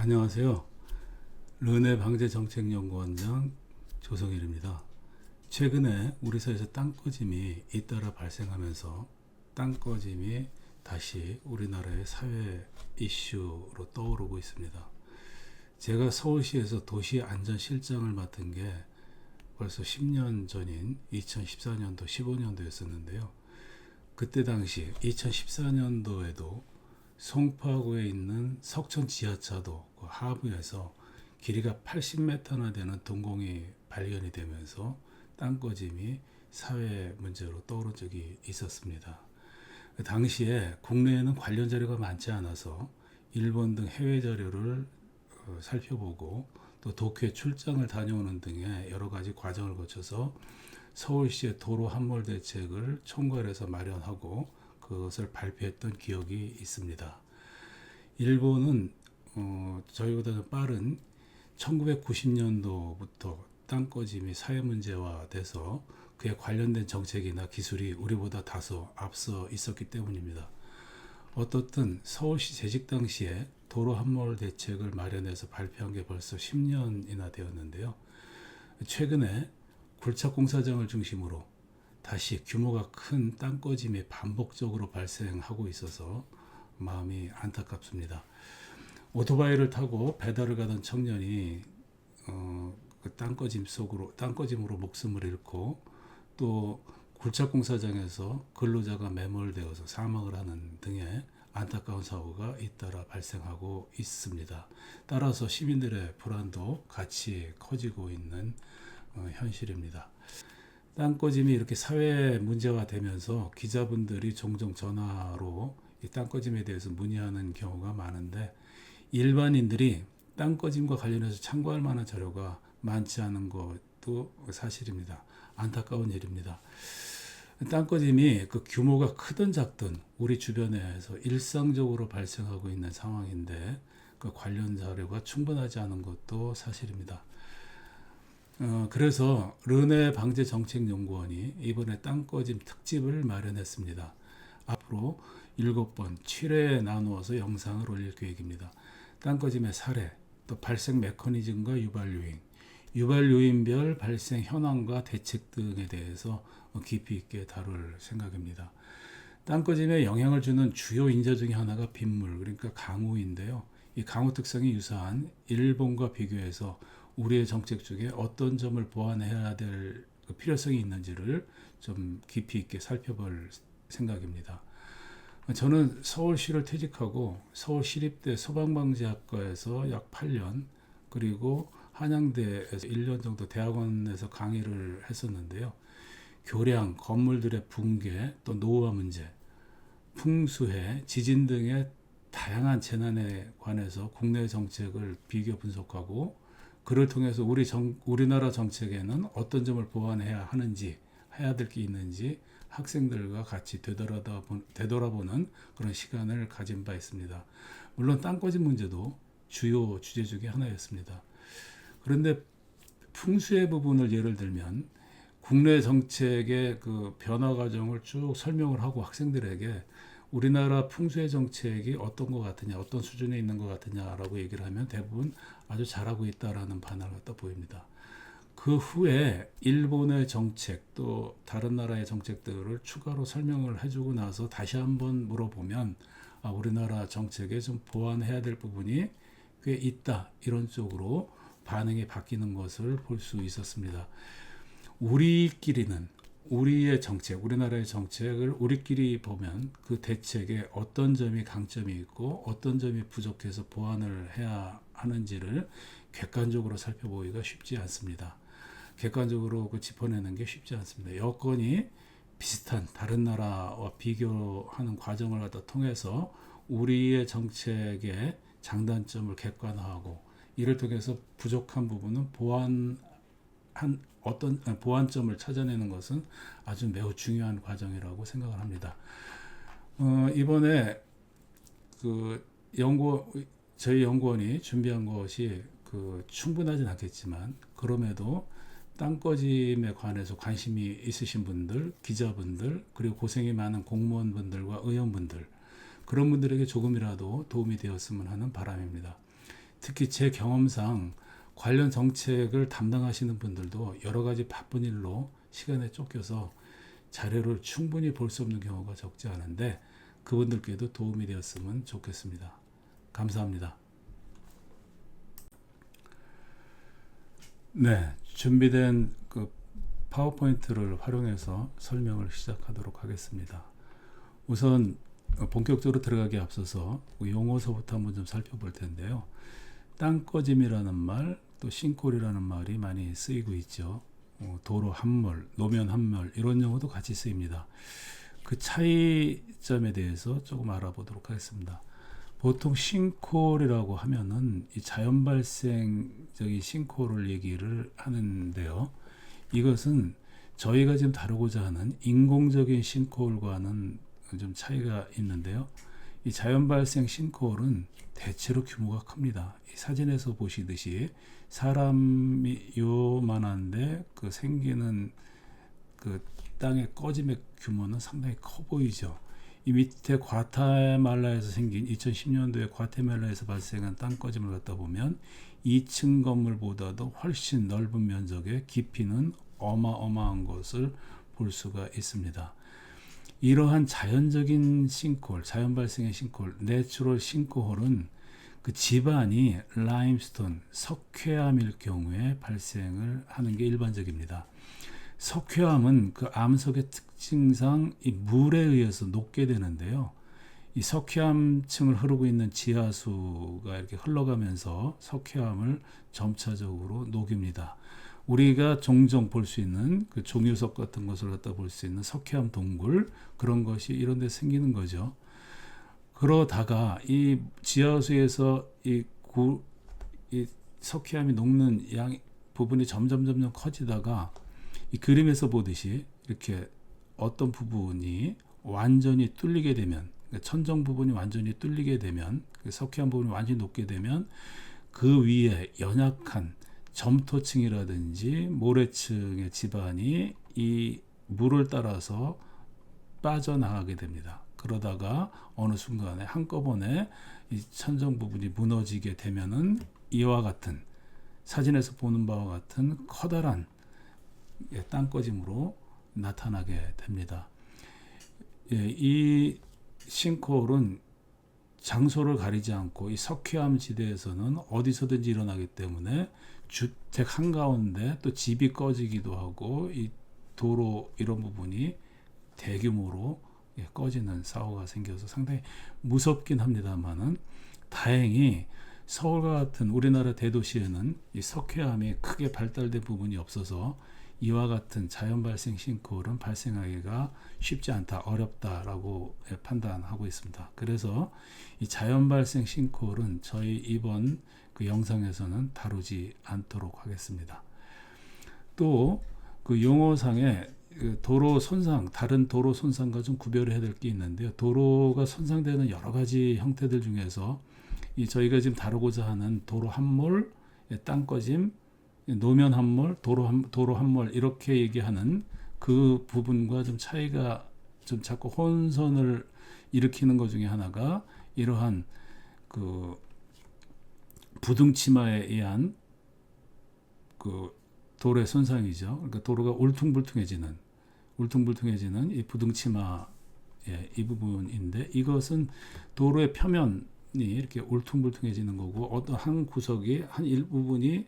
안녕하세요. 르네방제정책연구원장 조성일입니다. 최근에 우리 사회에서 땅꺼짐이 잇따라 발생하면서 땅꺼짐이 다시 우리나라의 사회 이슈로 떠오르고 있습니다. 제가 서울시에서 도시안전실장을 맡은 게 벌써 10년 전인 2014년도, 15년도였었는데요. 그때 당시 2014년도에도 송파구에 있는 석천 지하차도 그 하부에서 길이가 80m나 되는 동공이 발견이 되면서 땅꺼짐이 사회 문제로 떠오른 적이 있었습니다. 그 당시에 국내에는 관련 자료가 많지 않아서 일본 등 해외 자료를 살펴보고 또 도쿄에 출장을 다녀오는 등의 여러 가지 과정을 거쳐서 서울시의 도로 함몰 대책을 총괄해서 마련하고 그것을 발표했던 기억이 있습니다. 일본은 저희보다는 빠른 1990년도부터 땅꺼짐이 사회 문제화돼서 그에 관련된 정책이나 기술이 우리보다 다소 앞서 있었기 때문입니다. 어떻든 서울시 재직 당시에 도로 함몰 대책을 마련해서 발표한 게 벌써 10년이나 되었는데요. 최근에 굴착공사장을 중심으로 다시 규모가 큰 땅꺼짐이 반복적으로 발생하고 있어서 마음이 안타깝습니다. 오토바이를 타고 배달을 가던 청년이 그 땅꺼짐으로 목숨을 잃고 또 굴착공사장에서 근로자가 매몰되어서 사망을 하는 등의 안타까운 사고가 잇따라 발생하고 있습니다. 따라서 시민들의 불안도 같이 커지고 있는 현실입니다. 땅꺼짐이 이렇게 사회 문제가 되면서 기자분들이 종종 전화로 이 땅꺼짐에 대해서 문의하는 경우가 많은데 일반인들이 땅꺼짐과 관련해서 참고할 만한 자료가 많지 않은 것도 사실입니다. 안타까운 일입니다. 땅꺼짐이 그 규모가 크든 작든 우리 주변에서 일상적으로 발생하고 있는 상황인데 그 관련 자료가 충분하지 않은 것도 사실입니다. 그래서 르네방제정책연구원이 이번에 땅꺼짐 특집을 마련했습니다. 앞으로 7번 7회에 나누어서 영상을 올릴 계획입니다. 땅꺼짐의 사례, 또 발생 메커니즘과 유발 요인별 발생 현황과 대책 등에 대해서 깊이 있게 다룰 생각입니다. 땅꺼짐에 영향을 주는 주요 인자 중에 하나가 빗물, 그러니까 강우인데요. 이 강우 특성이 유사한 일본과 비교해서 우리의 정책 중에 어떤 점을 보완해야 될 필요성이 있는지를 좀 깊이 있게 살펴볼 생각입니다. 저는 서울시를 퇴직하고 서울시립대 소방방재학과에서 약 8년 그리고 한양대에서 1년 정도 대학원에서 강의를 했었는데요. 교량, 건물들의 붕괴, 또 노후화 문제, 풍수해, 지진 등의 다양한 재난에 관해서 국내 정책을 비교 분석하고 그를 통해서 우리나라 정책에는 어떤 점을 보완해야 하는지, 해야 될 게 있는지 학생들과 같이 되돌아보는 그런 시간을 가진 바 있습니다. 물론 땅꺼짐 문제도 주요 주제 중에 하나였습니다. 그런데 풍수의 부분을 예를 들면 국내 정책의 그 변화 과정을 쭉 설명을 하고 학생들에게 우리나라 풍수의 정책이 어떤 것 같으냐, 어떤 수준에 있는 것 같으냐라고 얘기를 하면 대부분 아주 잘하고 있다라는 반응을 갖다 보입니다. 그 후에 일본의 정책 또 다른 나라의 정책들을 추가로 설명을 해주고 나서 다시 한번 물어보면 우리나라 정책에 좀 보완해야 될 부분이 꽤 있다, 이런 쪽으로 반응이 바뀌는 것을 볼 수 있었습니다. 우리끼리는 우리의 정책, 우리나라의 정책을 우리끼리 보면 그 대책에 어떤 점이 강점이 있고 어떤 점이 부족해서 보완을 해야 하는지를 객관적으로 살펴보기가 쉽지 않습니다. 객관적으로 짚어내는 게 쉽지 않습니다. 여건이 비슷한 다른 나라와 비교하는 과정을 갖다 통해서 우리의 정책의 장단점을 객관화하고 이를 통해서 부족한 부분은 보완점을 찾아내는 것은 아주 매우 중요한 과정이라고 생각을 합니다. 이번에 저희 연구원이 준비한 것이 충분하진 않겠지만 그럼에도 땅꺼짐에 관해서 관심이 있으신 분들, 기자분들, 그리고 고생이 많은 공무원분들과 의원분들, 그런 분들에게 조금이라도 도움이 되었으면 하는 바람입니다. 특히 제 경험상 관련 정책을 담당하시는 분들도 여러 가지 바쁜 일로 시간에 쫓겨서 자료를 충분히 볼 수 없는 경우가 적지 않은데 그분들께도 도움이 되었으면 좋겠습니다. 감사합니다. 네, 준비된 그 파워포인트를 활용해서 설명을 시작하도록 하겠습니다. 우선 본격적으로 들어가기 앞서서 용어서부터 한번 좀 살펴볼 텐데요. 땅꺼짐이라는 말, 또 싱크홀이라는 말이 많이 쓰이고 있죠. 도로 함몰, 노면 함몰 이런 용어도 같이 쓰입니다. 그 차이점에 대해서 조금 알아보도록 하겠습니다. 보통 싱크홀이라고 하면은 이 자연 발생적인 싱크홀을 얘기를 하는데요. 이것은 저희가 지금 다루고자 하는 인공적인 싱크홀과는 좀 차이가 있는데요. 이 자연 발생 싱크홀은 대체로 규모가 큽니다. 이 사진에서 보시듯이 사람이 요만한데 그 생기는 그 땅의 꺼짐의 규모는 상당히 커 보이죠. 이 밑에 과테말라에서 생긴 2010년도에 과테말라에서 발생한 땅 꺼짐을 갖다 보면 2층 건물보다도 훨씬 넓은 면적의 깊이는 어마어마한 것을 볼 수가 있습니다. 이러한 자연적인 싱크홀, 자연 발생의 싱크홀, 내추럴 싱크홀은 그 지반이 라임스톤, 석회암일 경우에 발생을 하는 게 일반적입니다. 석회암은 그 암석의 특징상 이 물에 의해서 녹게 되는데요. 이 석회암층을 흐르고 있는 지하수가 이렇게 흘러가면서 석회암을 점차적으로 녹입니다. 우리가 종종 볼 수 있는 그 종유석 같은 것을 갖다 볼 수 있는 석회암 동굴 그런 것이 이런 데 생기는 거죠. 그러다가 이 지하수에서 이 석회암이 녹는 부분이 점점 커지다가 이 그림에서 보듯이 이렇게 어떤 부분이 완전히 뚫리게 되면 천정 부분이 완전히 뚫리게 되면 그 석회암 부분이 완전히 녹게 되면 그 위에 연약한 점토층이라든지 모래층의 지반이 이 물을 따라서 빠져나가게 됩니다. 그러다가 어느 순간에 한꺼번에 이 천정 부분이 무너지게 되면은 이와 같은 사진에서 보는 바와 같은 커다란 땅꺼짐으로 나타나게 됩니다. 이 싱크홀은 장소를 가리지 않고 이 석회암 지대에서는 어디서든지 일어나기 때문에 주택 한가운데 또 집이 꺼지기도 하고 이 도로 이런 부분이 대규모로 꺼지는 사고가 생겨서 상당히 무섭긴 합니다만은 다행히 서울과 같은 우리나라 대도시에는 이 석회암이 크게 발달된 부분이 없어서 이와 같은 자연 발생 싱크홀은 발생하기가 쉽지 않다, 어렵다라고 판단하고 있습니다. 그래서 이 자연 발생 싱크홀은 저희 이번 그 영상에서는 다루지 않도록 하겠습니다. 또 그 용어상에 도로 손상, 다른 도로 손상과 좀 구별해야 될 게 있는데요. 도로가 손상되는 여러 가지 형태들 중에서 이 저희가 지금 다루고자 하는 도로 함몰, 땅 꺼짐, 노면 함몰, 도로 함몰 이렇게 얘기하는 그 부분과 좀 차이가 좀 자꾸 혼선을 일으키는 것 중에 하나가 이러한 그 부등치마에 의한 그 도로의 손상이죠. 그러니까 도로가 울퉁불퉁해지는 이 부등치마 이 부분인데 이것은 도로의 표면이 이렇게 울퉁불퉁해지는 거고 어떤 한 구석이 한 일부분이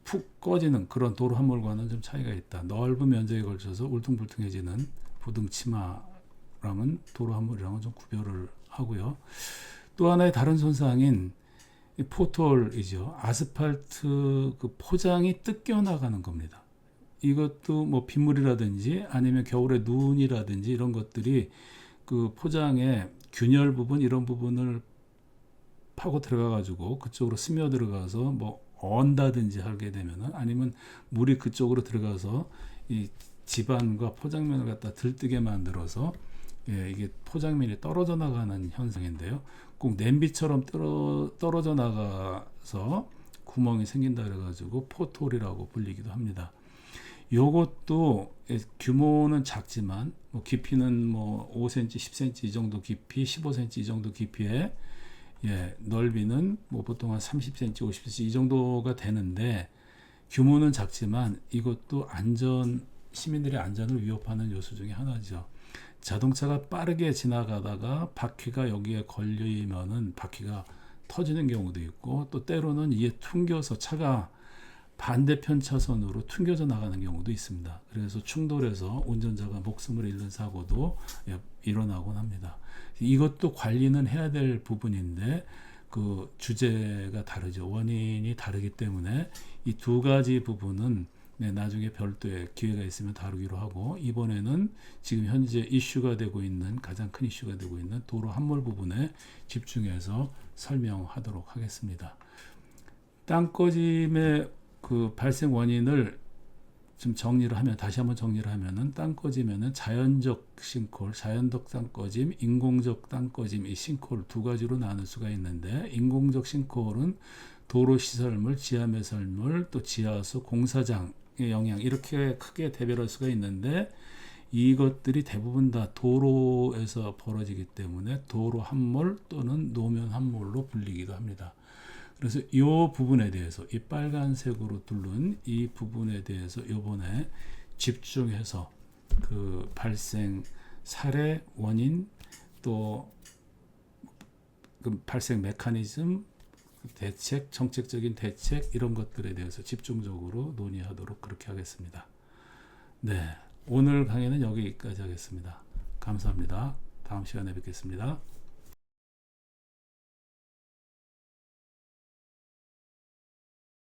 푹 꺼지는 그런 도로 함몰과는 좀 차이가 있다. 넓은 면적에 걸쳐서 울퉁불퉁해지는 부등치마랑은 도로 함몰이랑은 좀 구별을 하고요. 또 하나의 다른 손상인 포톨이죠. 아스팔트 그 포장이 뜯겨 나가는 겁니다. 이것도 뭐 빗물이라든지 아니면 겨울에 눈이라든지 이런 것들이 그 포장의 균열 부분 이런 부분을 파고 들어가 가지고 그쪽으로 스며 들어가서 뭐 언다든지 하게 되면은 아니면 물이 그쪽으로 들어가서 이 지반과 포장면을 갖다 들뜨게 만들어서 이게 포장면이 떨어져 나가는 현상인데요. 꼭 냄비처럼 떨어져 나가서 구멍이 생긴다 그래가지고 포톨이라고 불리기도 합니다. 요것도 규모는 작지만 뭐 깊이는 뭐 5cm, 10cm 이 정도 깊이, 15cm 이 정도 깊이의 넓이는 뭐 보통 한 30cm, 50cm 이 정도가 되는데 규모는 작지만 이것도 시민들의 안전을 위협하는 요소 중에 하나죠. 자동차가 빠르게 지나가다가 바퀴가 여기에 걸리면은 바퀴가 터지는 경우도 있고, 또 때로는 이에 퉁겨서 차가 반대편 차선으로 튕겨져 나가는 경우도 있습니다. 그래서 충돌해서 운전자가 목숨을 잃는 사고도 일어나곤 합니다. 이것도 관리는 해야 될 부분인데 그 주제가 다르죠. 원인이 다르기 때문에 이 두 가지 부분은 나중에 별도의 기회가 있으면 다루기로 하고, 이번에는 지금 현재 이슈가 되고 있는, 가장 큰 이슈가 되고 있는 도로 함몰 부분에 집중해서 설명하도록 하겠습니다. 땅꺼짐의 그 발생 원인을 좀 다시 한번 정리를 하면은, 땅 꺼지면은 자연적 싱크홀, 자연적 땅 꺼짐, 인공적 땅 꺼짐, 이 싱크홀 두 가지로 나눌 수가 있는데, 인공적 싱크홀은 도로 시설물, 지하 매설물, 또 지하수, 공사장의 영향, 이렇게 크게 대별할 수가 있는데, 이것들이 대부분 다 도로에서 벌어지기 때문에 도로 함몰 또는 노면 함몰로 불리기도 합니다. 그래서 이 부분에 대해서, 이 빨간색으로 둘른 이 부분에 대해서 이번에 집중해서 그 발생 사례, 원인, 또 그 발생 메커니즘, 대책, 정책적인 대책, 이런 것들에 대해서 집중적으로 논의하도록 그렇게 하겠습니다. 오늘 강의는 여기까지 하겠습니다. 감사합니다. 다음 시간에 뵙겠습니다.